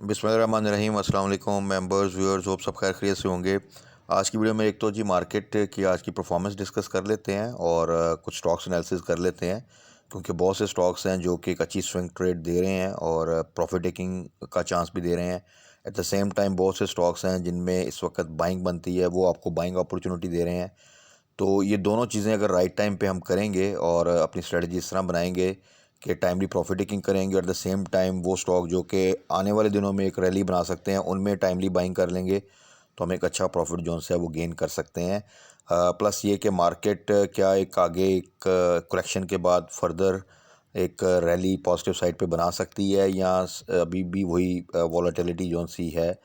बिस्मिल्लाहिर्रहमानिर्रहीम। अस्सलाम वालेकुम मेंबर्स व्यूअर्स, होप सब खैर खैरियत से होंगे। आज की वीडियो में एक तो जी मार्केट की आज की परफॉर्मेंस डिस्कस कर लेते हैं और कुछ स्टॉक्स एनालिसिस कर लेते हैं, क्योंकि बहुत से स्टॉक्स हैं जो कि एक अच्छी स्विंग ट्रेड दे रहे हैं और प्रॉफिट टेकिंग का चांस भी दे रहे हैं। एट द सेम टाइम बहुत से स्टॉक्स हैं जिनमें इस वक्त बाइंग बनती है, वो आपको बाइंग अपॉर्चुनिटी दे रहे हैं। तो ये दोनों चीज़ें अगर राइट टाइम पे हम करेंगे और अपनी स्ट्रेटजी इस तरह बनाएंगे कि टाइमली प्रॉफिट टेकिंग करेंगे और एट द सेम टाइम वो स्टॉक जो कि आने वाले दिनों में एक रैली बना सकते हैं उनमें टाइमली बाइंग कर लेंगे, तो हम एक अच्छा प्रॉफिट जोन से वो गेन कर सकते हैं। प्लस ये कि मार्केट क्या एक आगे एक करेक्शन के बाद फर्दर एक रैली पॉजिटिव साइड पे बना सकती है, या अभी भी वही वॉलेटिलिटी जोन सी है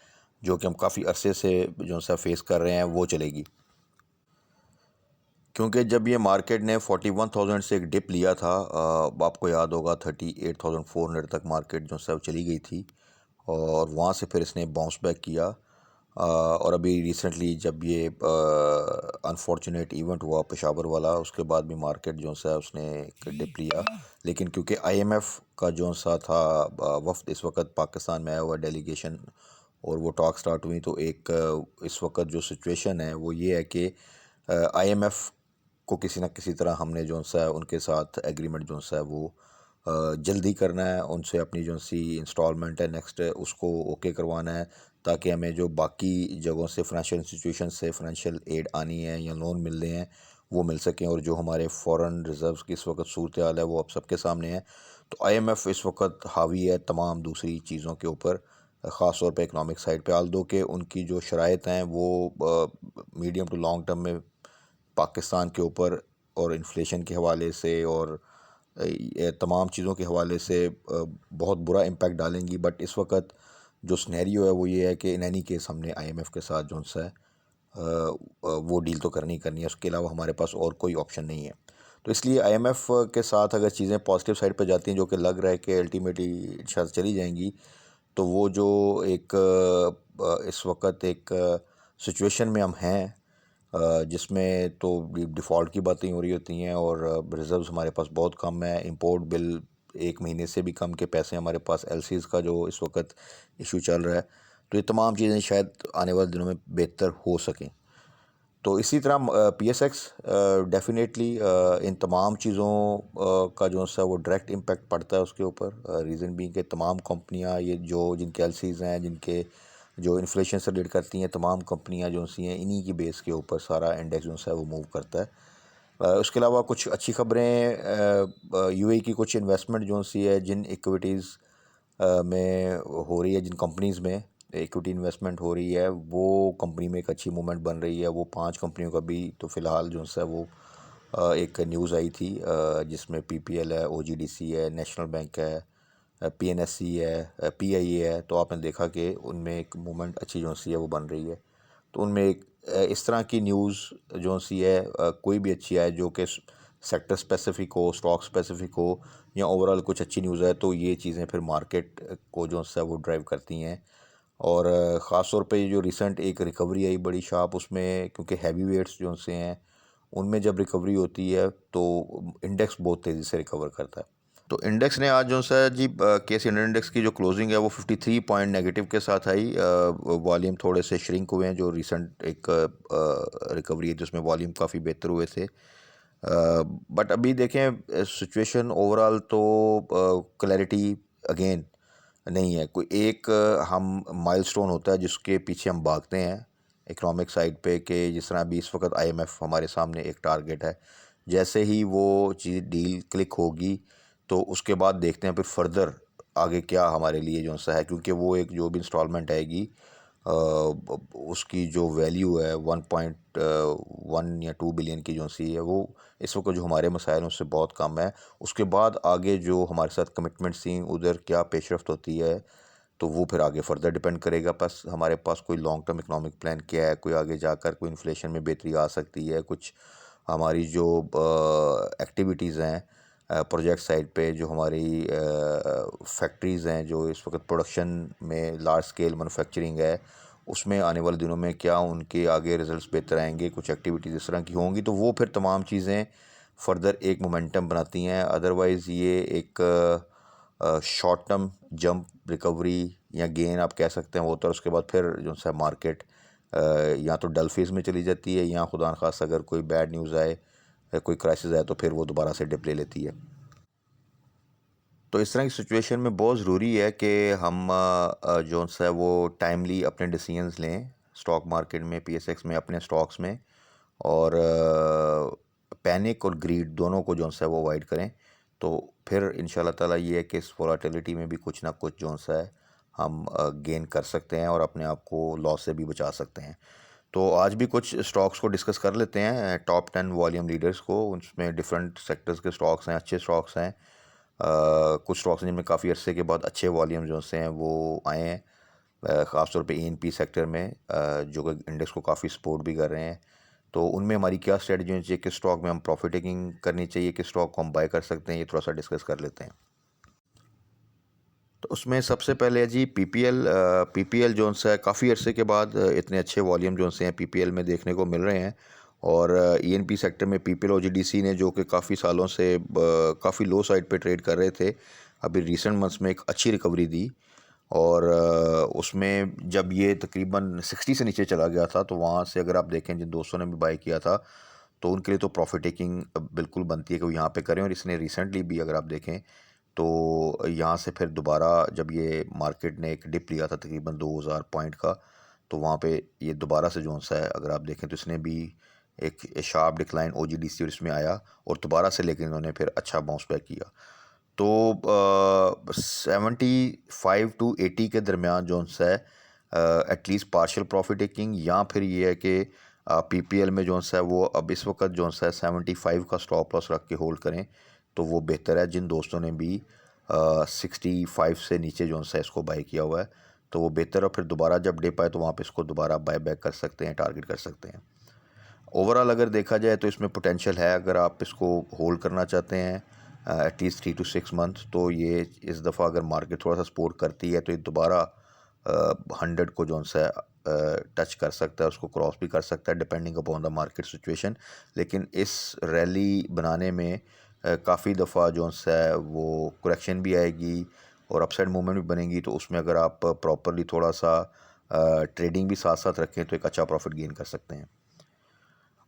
जो कि हम काफ़ी अरसे से जो सा फेस कर रहे हैं वो चलेगी। क्योंकि जब ये मार्केट ने 41,000 से एक डिप लिया था, आपको याद होगा 38,400 तक मार्केट जो है चली गई थी और वहाँ से फिर इसने बाउंस बैक किया। और अभी रिसेंटली जब ये अनफॉर्चुनेट इवेंट हुआ पेशावर वाला, उसके बाद भी मार्केट जो सा उसने एक डिप लिया। लेकिन क्योंकि आईएमएफ का जो सा था वफ्द इस वक्त पाकिस्तान में आया हुआ डेलीगेशन और वो टॉक स्टार्ट हुई, तो एक इस वक्त जो सिचुएशन है वो ये है कि आईएमएफ को किसी न किसी तरह हमने जो सा उनके साथ एग्रीमेंट जो सा वो जल्दी करना है, उनसे अपनी जो सी इंस्टॉलमेंट है नेक्स्ट उसको ओके करवाना है, ताकि हमें जो बाकी जगहों से फाइनेंशियल इंस्टीट्यूशन से फाइनेंशियल एड आनी है या लोन मिलने हैं वो मिल सकें। और जो हमारे फॉरेन रिजर्व्स की इस वक्त सूरत हाल है वो अब सबके सामने है। तो आईएमएफ इस वक्त हावी है तमाम दूसरी चीज़ों के ऊपर, ख़ास तौर पे इकनॉमिक साइड पे, आल दो कि उनकी जो शराइत हैं वो मीडियम टू लॉन्ग टर्म में पाकिस्तान के ऊपर और इन्फ्लेशन के हवाले से और ये तमाम चीज़ों के हवाले से बहुत बुरा इम्पैक्ट डालेंगी। बट इस वक्त जो स्नैरियो है वो ये है कि इन एनी केस हमने आईएमएफ के साथ जो सा है वो डील तो करनी ही करनी है, उसके अलावा हमारे पास और कोई ऑप्शन नहीं है। तो इसलिए आईएमएफ के साथ अगर चीज़ें पॉजिटिव साइड पर जाती हैं, जो कि लग रहा है कि अल्टीमेटली इंशाल्लाह चली जाएंगी, तो वो जो एक इस वक्त एक सिचुएशन में हम हैं जिसमें तो डिफ़ॉल्ट की बातें हो रही होती हैं और रिज़र्व्स हमारे पास बहुत कम है, इंपोर्ट बिल एक महीने से भी कम के पैसे हमारे पास, एलसीज़ का जो इस वक्त इशू चल रहा है, तो ये तमाम चीज़ें शायद आने वाले दिनों में बेहतर हो सकें। तो इसी तरह पीएसएक्स डेफिनेटली इन तमाम चीज़ों का जो सा वो डायरेक्ट इम्पैक्ट पड़ता है उसके ऊपर। रीज़न भी कि तमाम कंपनियां ये जो जिनके एलसीज़ हैं, जिनके जो इन्फ्लेशन से रिलेट करती हैं, तमाम कंपनियां जो सी हैं इन्हीं की बेस के ऊपर सारा इंडेक्स जो सा वो मूव करता है। उसके अलावा कुछ अच्छी खबरें, यूएई की कुछ इन्वेस्टमेंट जो सी है जिन इक्विटीज़ में हो रही है, जिन कंपनीज़ में इक्विटी इन्वेस्टमेंट हो रही है, वो कंपनी में एक अच्छी मूवमेंट बन रही है। वो 5 कंपनियों का भी तो फ़िलहाल जो सा वो एक न्यूज़ आई थी, जिसमें पीपीएल है, ओजीडीसी है, नेशनल बैंक है, पीएनएससी है, पीआईए है। तो आपने देखा कि उनमें एक मूवमेंट अच्छी जो सी है वो बन रही है। तो उनमें एक इस तरह की न्यूज़ जो सी है कोई भी अच्छी आए, जो कि सेक्टर स्पेसिफिक हो, स्टॉक स्पेसिफिक हो, या ओवरऑल कुछ अच्छी न्यूज़ है, तो ये चीज़ें फिर मार्केट को जो है वो ड्राइव करती हैं। और ख़ास तौर पे ये जो रिसेंट एक रिकवरी आई बड़ी शार्प, उसमें क्योंकि हैवी वेट्स जो से हैं उनमें जब रिकवरी होती है तो इंडेक्स बहुत तेज़ी से रिकवर करता है। तो इंडेक्स ने आज जो सा जी केस इंडियन इंडेक्स की जो क्लोजिंग है वो 53 पॉइंट नेगेटिव के साथ आई। वॉल्यूम थोड़े से श्रिंक हुए हैं, जो रिसेंट एक रिकवरी है जिसमें वॉल्यूम काफ़ी बेहतर हुए थे। बट अभी देखें सिचुएशन ओवरऑल तो क्लैरिटी अगेन नहीं है। कोई एक हम माइलस्टोन होता है जिसके पीछे हम भागते हैं इकोनॉमिक साइड पे, कि जिस तरह अभी इस वक्त आईएमएफ हमारे सामने एक टारगेट है। जैसे ही वो चीज़ डील क्लिक होगी तो उसके बाद देखते हैं फिर फर्दर आगे क्या हमारे लिए जो सा है, क्योंकि वो एक जो भी इंस्टॉलमेंट आएगी उसकी जो वैल्यू है 1.1 या 2 बिलियन की जो सी है वो इस वक्त जो हमारे मसाइल हैं उससे बहुत कम है। उसके बाद आगे जो हमारे साथ कमिटमेंट्स थी उधर क्या पेशरफ्त होती है तो वो फिर आगे फर्दर डिपेंड करेगा। बस हमारे पास कोई लॉन्ग टर्म इकोनॉमिक प्लान क्या है, कोई आगे जाकर कोई इन्फ्लेशन में बेहतरी आ सकती है, कुछ हमारी जो एक्टिविटीज़ हैं प्रोजेक्ट साइड पे, जो हमारी फैक्ट्रीज़ हैं जो इस वक्त प्रोडक्शन में लार्ज स्केल मैन्युफैक्चरिंग है, उसमें आने वाले दिनों में क्या उनके आगे रिजल्ट्स बेहतर आएंगे, कुछ एक्टिविटीज़ इस तरह की होंगी, तो वो फिर तमाम चीज़ें फर्दर एक मोमेंटम बनाती हैं। अदरवाइज़ ये एक शॉर्ट टर्म जंप रिकवरी या गेन आप कह सकते हैं वो होता है। उसके बाद फिर जो सा मार्केट या तो डल फेज़ में चली जाती है या खुदा न खास्ता अगर कोई बैड न्यूज़ आए या कोई क्राइसिस आए तो फिर वो दोबारा से डिप ले लेती है। तो इस तरह की सिचुएशन में बहुत ज़रूरी है कि हम जो सा है वो टाइमली अपने डिसीजंस लें स्टॉक मार्केट में, पीएसएक्स में, अपने स्टॉक्स में, और पैनिक और ग्रीड दोनों को जो सा है वो अवॉइड करें। तो फिर इंशाल्लाह ताला ये है कि इस वोलेटिलिटी में भी कुछ ना कुछ जो सा है हम गेन कर सकते हैं और अपने आप को लॉस से भी बचा सकते हैं। तो आज भी कुछ स्टॉक्स को डिस्कस कर लेते हैं, टॉप 10 वॉल्यूम लीडर्स को। उसमें डिफरेंट सेक्टर्स के स्टॉक्स हैं, अच्छे स्टॉक्स हैं। कुछ स्टॉक्स हैं जिनमें काफ़ी अरसे के बाद अच्छे वॉल्यूम जो से हैं वो आए हैं, ख़ासतौर पे एएनपी सेक्टर में, जो कि इंडेक्स को काफ़ी सपोर्ट भी कर रहे हैं। तो उनमें हमारी क्या स्ट्रेटजी होनी चाहिए, किस स्टॉक में हम प्रॉफिट टेकिंग करनी चाहिए, किस स्टॉक को हम बाय कर सकते हैं, ये थोड़ा सा डिस्कस कर लेते हैं। तो उसमें सबसे पहले है जी पीपीएल। पीपीएल जो सा है काफ़ी अरसे के बाद इतने अच्छे वॉल्यूम जो से हैं पीपीएल में देखने को मिल रहे हैं। और ईएनपी सेक्टर में पीपीएल ओजीडीसी ने, जो कि काफ़ी सालों से काफ़ी लो साइड पे ट्रेड कर रहे थे, अभी रिसेंट मंथ्स में एक अच्छी रिकवरी दी। और उसमें जब ये तकरीबन 60 से नीचे चला गया था तो वहाँ से अगर आप देखें जिन दोस्तों ने भी बाय किया था तो उनके लिए तो प्रॉफिट टेकिंग बिल्कुल बनती है कि वो यहाँ पे करें। और इसने रिसेंटली भी अगर आप देखें तो यहाँ से फिर दोबारा जब ये मार्केट ने एक डिप लिया था तकरीबन 2000 पॉइंट का, तो वहाँ पे ये दोबारा से जो सा है अगर आप देखें तो इसने भी एक शार्प डिक्लाइन ओजीडीसी और इसमें आया और दोबारा से, लेकिन इन्होंने फिर अच्छा बाउंस बैक किया। तो 75 to 80 के दरमियान जो सा है एटलीस्ट पार्शियल प्रॉफिट टेकिंग, या फिर ये है कि पीपीएल में जो सा है वो अब इस वक्त जो सा है 75 का स्टॉप लॉस रख के होल्ड करें तो वो बेहतर है। जिन दोस्तों ने भी 65 से नीचे जो सा है इसको बाय किया हुआ है तो वो बेहतर है, फिर दोबारा जब डिप आए तो वहाँ पे इसको दोबारा बाय बैक कर सकते हैं, टारगेट कर सकते हैं। ओवरऑल अगर देखा जाए तो इसमें पोटेंशियल है, अगर आप इसको होल्ड करना चाहते हैं एटलीस्ट 3 to 6 मंथ, तो ये इस दफ़ा अगर मार्केट थोड़ा सा सपोर्ट करती है तो ये दोबारा 100 को जो सा है टच कर सकता है, उसको क्रॉस भी कर सकता है depending upon the market situation. लेकिन इस रैली बनाने में काफ़ी दफ़ा जो सा है वो करेक्शन भी आएगी और अपसाइड मूवमेंट भी बनेगी, तो उसमें अगर आप प्रॉपरली थोड़ा सा ट्रेडिंग भी साथ साथ रखें तो एक अच्छा प्रॉफिट गेन कर सकते हैं।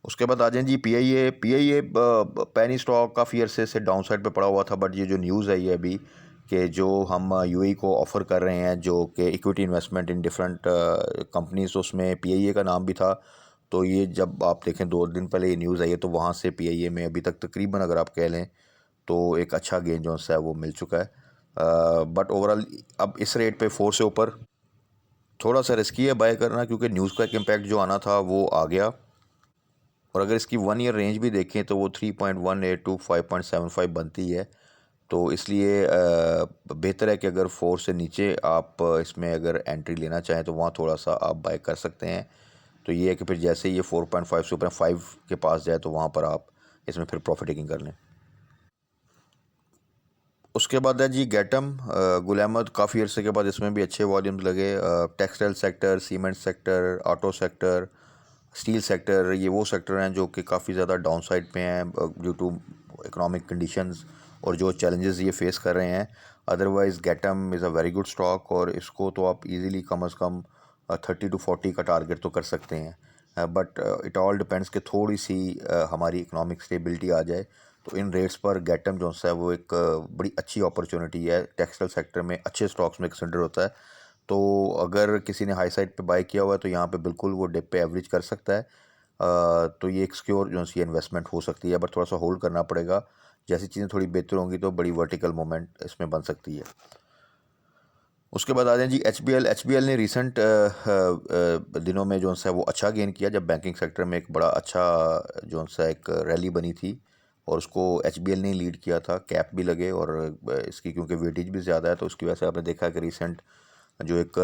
उसके बाद आ जाएं जी पीआईए पैनी स्टॉक काफ़ी अरसे से डाउन साइड पे पड़ा हुआ था, बट ये जो न्यूज़ आई है अभी कि जो हम यूएई को ऑफ़र कर रहे हैं जो कि equity investment in different companies, तो उसमें पीआईए का नाम भी था। तो ये जब आप देखें 2 दिन पहले ये न्यूज़ आई है तो वहाँ से पीआईए में अभी तक तकरीबन अगर आप कह लें तो एक अच्छा गेन जो सा है वो मिल चुका है। बट ओवरऑल अब इस रेट पे 4 से ऊपर थोड़ा सा रिस्की है बाय करना, क्योंकि न्यूज़ का एक इम्पैक्ट जो आना था वो आ गया। और अगर इसकी 1 ईयर रेंज भी देखें तो वो 3.18 to 5.75 बनती है। तो इसलिए बेहतर है कि अगर 4 से नीचे आप इसमें अगर एंट्री लेना चाहें तो वहाँ थोड़ा सा आप बाय कर सकते हैं। तो ये है कि फिर जैसे ही ये 4.5 से ऊपर 5 के पास जाए तो वहाँ पर आप इसमें फिर प्रॉफिट टेकिंग कर लें। उसके बाद है जी गैटम गुल अहमद, काफ़ी अरसे के बाद इसमें भी अच्छे वॉल्यूम्स लगे। Textile sector, cement sector, auto sector, steel sector, ये वो सेक्टर हैं जो कि काफ़ी ज़्यादा डाउन साइड पे हैं ड्यू टू इकोनॉमिक कंडीशंस और जो चैलेंजेस ये फेस कर रहे हैं। अदरवाइज़ गैटम is a very good stock और इसको तो आप इजीली कम से कम 30 to 40 का टारगेट तो कर सकते हैं। बट इट ऑल डिपेंड्स कि थोड़ी सी हमारी इकोनॉमिक स्टेबिलिटी आ जाए तो इन रेट्स पर गैटम जो है वो एक बड़ी अच्छी अपॉर्चुनिटी है। टेक्सटाइल सेक्टर में अच्छे स्टॉक्स में कंसिडर होता है। तो अगर किसी ने हाई साइड पे बाय किया हुआ है तो यहाँ पे बिल्कुल वो डिप पे एवरेज कर सकता है। तो ये एक सिक्योर जो सी इन्वेस्टमेंट हो सकती है, बट थोड़ा सा होल्ड करना पड़ेगा। जैसी चीज़ें थोड़ी बेहतर होंगी तो बड़ी वर्टिकल मूवमेंट इसमें बन सकती है। उसके बाद आ जाए जी एच बी एल ने रिसेंट दिनों में जो है वो अच्छा गेन किया जब बैंकिंग सेक्टर में एक बड़ा अच्छा जो सा एक रैली बनी थी और उसको एच बी एल ने लीड किया था, कैप भी लगे और इसकी क्योंकि वेटेज भी ज़्यादा है तो उसकी वजह से आपने देखा कि रिसेंट जो एक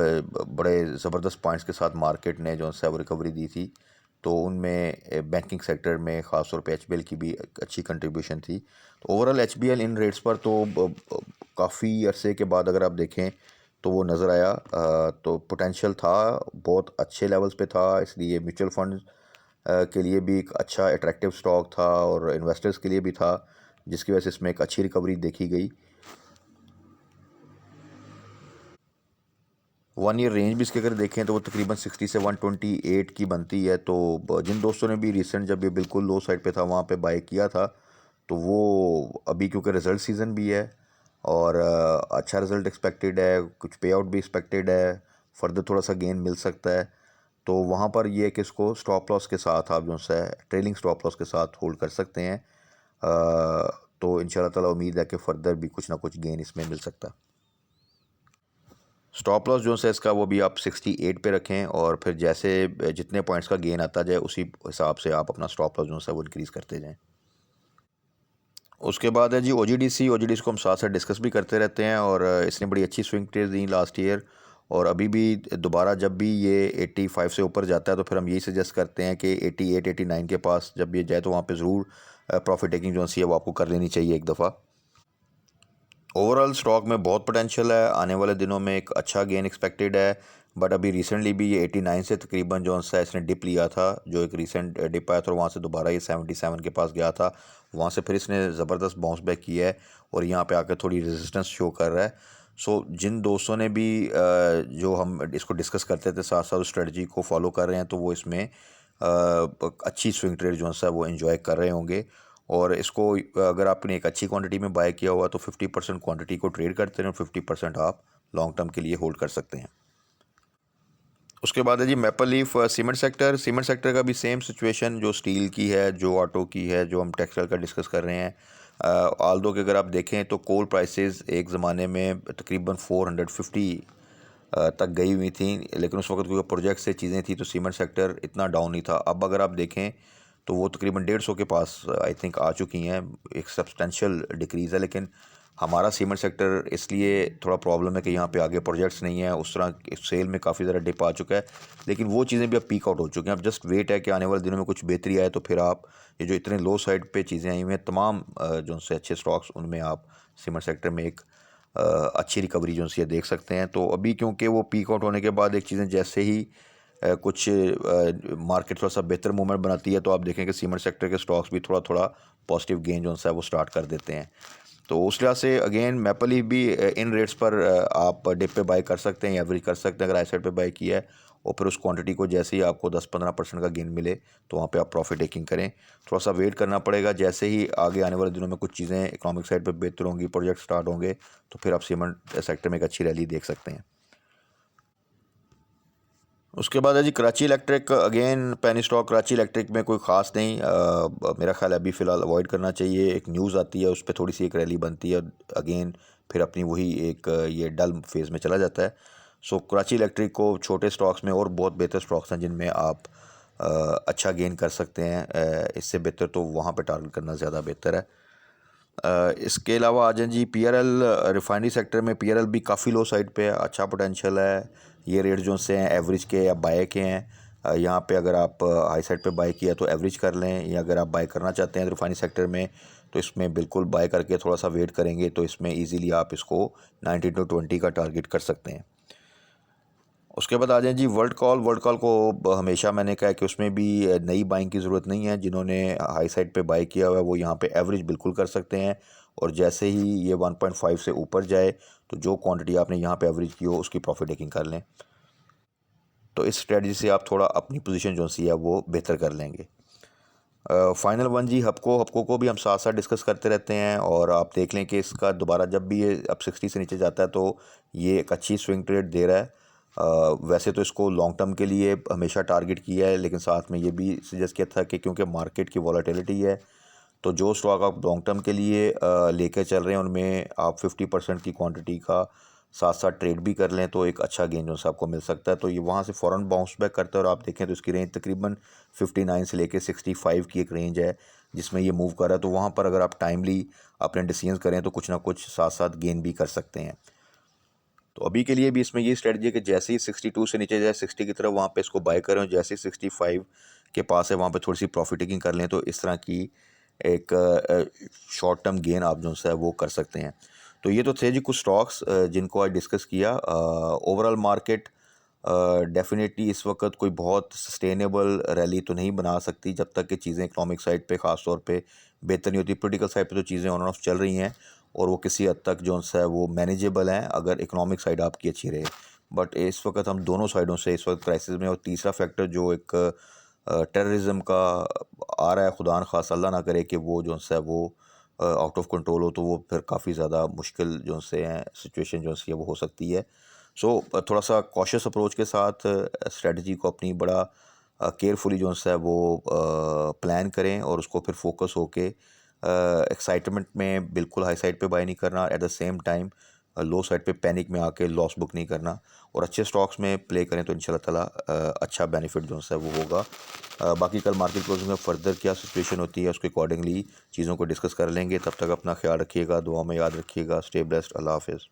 बड़े ज़बरदस्त पॉइंट्स के साथ मार्केट ने जो है वो रिकवरी दी थी। तो उनमें बैंकिंग सेक्टर में ख़ास तौर पे एच बी एल की भी एक अच्छी कंट्रीब्यूशन थी। तो overall H B L in rates पर तो काफ़ी अरसे के बाद अगर आप देखें तो वो नज़र आया। तो पोटेंशियल था, बहुत अच्छे लेवल्स पे था, इसलिए म्यूचुअल फंड के लिए भी एक अच्छा अट्रैक्टिव स्टॉक था और इन्वेस्टर्स के लिए भी था, जिसकी वजह से इसमें एक अच्छी रिकवरी देखी गई। वन ईयर रेंज भी इसके अगर देखें तो वो तकरीबन 60 से 128 की बनती है। तो जिन दोस्तों ने भी रिसेंट जब ये बिल्कुल लो साइड पे था वहाँ पे बाय किया था, तो वो अभी क्योंकि रिज़ल्ट सीज़न भी है और अच्छा रिज़ल्ट एक्सपेक्टेड है, कुछ पे आउट भी एक्सपेक्टेड है, फर्दर थोड़ा सा गेन मिल सकता है। तो वहाँ पर ये कि इसको स्टॉप लॉस के साथ आप जो है ट्रेलिंग स्टॉप लॉस के साथ होल्ड कर सकते हैं। तो इंशाल्लाह ताला उम्मीद है कि फ़र्दर भी कुछ ना कुछ गेन इसमें मिल सकता है। स्टॉप लॉस जो है इसका वो भी आप 68 पे रखें और फिर जैसे जितने पॉइंट्स का गेन आता जाए उसी हिसाब से आप अपना स्टॉप लॉस जो है वो इंक्रीज़ करते जाएं। उसके बाद है जी ओजीडीसी को हम साथ साथ डिस्कस भी करते रहते हैं और इसने बड़ी अच्छी स्विंग ट्रेड दी लास्ट ईयर और अभी भी दोबारा जब भी ये 85 से ऊपर जाता है तो फिर हम यही सजेस्ट करते हैं कि 88 89 के पास जब ये जाए तो वहाँ पे ज़रूर प्रॉफिट टेकिंग जो है वो आपको कर लेनी चाहिए एक दफ़ा। ओवरऑल स्टॉक में बहुत पोटेंशियल है, आने वाले दिनों में एक अच्छा गेन एक्सपेक्टेड है। बट अभी रिसेंटली भी ये 89 से तकरीबन जो सा इसने डिप लिया था, जो एक रिसेंट डिप आया था और वहाँ से दोबारा ये 77 के पास गया था। वहाँ से फिर इसने ज़बरदस्त बाउंस बैक किया है और यहाँ पे आकर थोड़ी रेजिस्टेंस शो कर रहा है। सो जिन दोस्तों ने भी जो हम इसको डिस्कस करते थे साथ साथ स्ट्रेटजी को फॉलो कर रहे हैं तो वो इसमें अच्छी स्विंग ट्रेड जो है वो एंजॉय कर रहे होंगे। और इसको अगर आपने एक अच्छी क्वांटिटी में बाय किया हुआ तो 50% क्वांटिटी को ट्रेड करते हैं और 50% आप लॉन्ग टर्म के लिए होल्ड कर सकते हैं। उसके बाद है जी मैपल लीफ सीमेंट सेक्टर का भी सेम सिचुएशन जो स्टील की है, जो ऑटो की है, जो हम टेक्सटाइल का डिस्कस कर रहे हैं। आल्दो के अगर आप देखें तो कोल प्राइसेस एक ज़माने में तकरीबन 450 तक गई हुई थी, लेकिन उस वक्त क्योंकि प्रोजेक्ट से चीज़ें थी तो सीमेंट सेक्टर इतना डाउन नहीं था। अब अगर आप देखें तो वो तकरीबन 150 के पास आई थिंक आ चुकी हैं। एक सब्सटेंशियल डिक्रीज़ है, लेकिन हमारा सीमेंट सेक्टर इसलिए थोड़ा प्रॉब्लम है कि यहाँ पे आगे प्रोजेक्ट्स नहीं है, उस तरह सेल में काफ़ी ज़्यादा डिप आ चुका है। लेकिन वो चीज़ें भी अब पीक आउट हो चुकी हैं। अब जस्ट वेट है कि आने वाले दिनों में कुछ बेहतरी आए तो फिर आप ये जो इतने लो साइड पे चीज़ें आई हुई हैं तमाम जो उनसे अच्छे स्टॉक्स उनमें आप सीमेंट सेक्टर में एक अच्छी रिकवरी जो है देख सकते हैं। तो अभी क्योंकि वो पीक आउट होने के बाद एक चीज़ें जैसे ही कुछ मार्केट थोड़ा सा बेहतर मूवमेंट बनाती है तो आप देखें कि सीमेंट सेक्टर के स्टॉक्स भी थोड़ा थोड़ा पॉजिटिव गेन जो है वो स्टार्ट कर देते हैं। तो उस लिहाज से अगेन मैपल लीफ भी इन रेट्स पर आप डिप पे बाय कर सकते हैं या एवरेज कर सकते हैं अगर आई साइड पे बाय किया है और फिर उस क्वांटिटी को जैसे ही आपको 10-15% का गेन मिले तो वहाँ पे आप प्रॉफिट टेकिंग करें। थोड़ा सा वेट करना पड़ेगा, जैसे ही आगे आने वाले दिनों में कुछ चीज़ें इकोनॉमिक साइड पे बेहतर होंगी, प्रोजेक्ट स्टार्ट होंगे तो फिर आप सीमेंट सेक्टर में एक अच्छी रैली देख सकते हैं। उसके बाद है जी Karachi electric, again penny stock. Karachi electric में कोई ख़ास नहीं, मेरा ख्याल है अभी फ़िलहाल अवॉइड करना चाहिए। एक न्यूज़ आती है उस पर थोड़ी सी एक रैली बनती है, अगेन फिर अपनी वही एक ये डल फेज़ में चला जाता है। सो कराची इलेक्ट्रिक को छोटे स्टॉक्स में और बहुत बेहतर स्टॉक्स हैं जिनमें आप अच्छा गेन कर सकते हैं। इससे बेहतर तो वहाँ पे टारगेट करना ज़्यादा बेहतर है। इसके अलावा आ जाए जी पीआरएल, रिफाइनरी सेक्टर में पीआरएल भी काफ़ी लो साइड पे है, अच्छा पोटेंशियल है। ये रेट जो से हैं एवरेज के या बाय के हैं। यहाँ पे अगर आप हाई साइड पे बाय किया तो एवरेज कर लें, या अगर आप बाय करना चाहते हैं रिफाइनरी सेक्टर में तो इसमें बिल्कुल बाय करके थोड़ा सा वेट करेंगे तो इसमें इजीली आप इसको 19 to 20 का टारगेट कर सकते हैं। उसके बाद आ जाए जी वर्ल्ड कॉल को हमेशा मैंने कहा कि उसमें भी नई बाइंग की ज़रूरत नहीं है। जिन्होंने हाई साइड पे बाई किया हुआ है वो यहाँ पे एवरेज बिल्कुल कर सकते हैं और जैसे ही ये 1.5 से ऊपर जाए तो जो क्वांटिटी आपने यहाँ पे एवरेज की हो उसकी प्रॉफिट टेकिंग कर लें। तो इस स्ट्रेटजी से आप थोड़ा अपनी पोजीशन जो सी है वो बेहतर कर लेंगे। फाइनल वन जी हपको को भी हम साथ साथ डिस्कस करते रहते हैं और आप देख लें कि इसका दोबारा जब भी ये अब 60 से नीचे जाता है तो ये एक अच्छी स्विंग ट्रेड दे रहा है। वैसे तो इसको लॉन्ग टर्म के लिए हमेशा टारगेट किया है, लेकिन साथ में ये भी सजेस्ट किया था कि क्योंकि मार्केट की वॉलेटिलिटी है तो जो स्टॉक आप लॉन्ग टर्म के लिए लेकर चल रहे हैं उनमें आप 50% की क्वांटिटी का साथ साथ ट्रेड भी कर लें तो एक अच्छा गेन जो है आपको मिल सकता है। तो ये वहाँ से फ़ौरन बाउंस बैक करता है और आप देखें तो इसकी रेंज तकरीबन 59 से लेके 65 की एक रेंज है जिसमें ये मूव कर रहा है। तो वहाँ पर अगर आप टाइमली अपने डिसीजंस करें तो कुछ ना कुछ साथ साथ गेन भी कर सकते हैं। तो अभी के लिए भी इसमें ये स्ट्रेटजी है कि जैसे ही 62 से नीचे जाए 60 की तरफ वहाँ पे इसको बाय करें और जैसे ही 65 के पास है वहाँ पे थोड़ी सी प्रॉफिट टेकिंग कर लें तो इस तरह की एक शॉर्ट टर्म गेन आप जो है वो कर सकते हैं। तो ये तो थे जी कुछ स्टॉक्स जिनको आज डिस्कस किया। ओवरऑल मार्केट डेफिनेटली इस वक्त कोई बहुत सस्टेनेबल रैली तो नहीं बना सकती जब तक कि चीज़ें इकोनॉमिक साइड पे ख़ास तौर पे बेहतर नहीं होती। पॉलिटिकल साइड पे तो चीज़ें ऑन ऑफ चल रही हैं और वो किसी हद तक जो है वो मैनेजेबल हैं अगर इकोनॉमिक साइड आपकी अच्छी रहे। बट इस वक्त हम दोनों साइडों से इस वक्त क्राइसिस में। और तीसरा फैक्टर जो एक टेररिज्म का आ रहा है, खुदा न खास अल्लाह ना करे कि वो जो है वो आउट ऑफ कंट्रोल हो, तो वो फिर काफ़ी ज़्यादा मुश्किल जो से हैं सिचुएशन जो है वो हो सकती है। सो थोड़ा सा कॉशियस अप्रोच के साथ स्ट्रेटजी को अपनी बड़ा केयरफुली जो है वो प्लान करें, और उसको फिर फोकस होके एक्साइटमेंट में बिल्कुल हाई साइड पे बाय नहीं करना, at the same time low side पे पैनिक में आके लॉस बुक नहीं करना, और अच्छे स्टॉक्स में प्ले करें तो इंशाल्लाह ताला अच्छा बेनिफिट जो है वो होगा। बाकी कल मार्केट क्लोजिंग में फ़र्दर क्या सिचुएशन होती है उसके अकॉर्डिंगली चीज़ों को डिस्कस कर लेंगे। तब तक अपना ख्याल रखिएगा, दुआ में याद रखिएगा। Stay blessed. अल्लाह हाफिज़।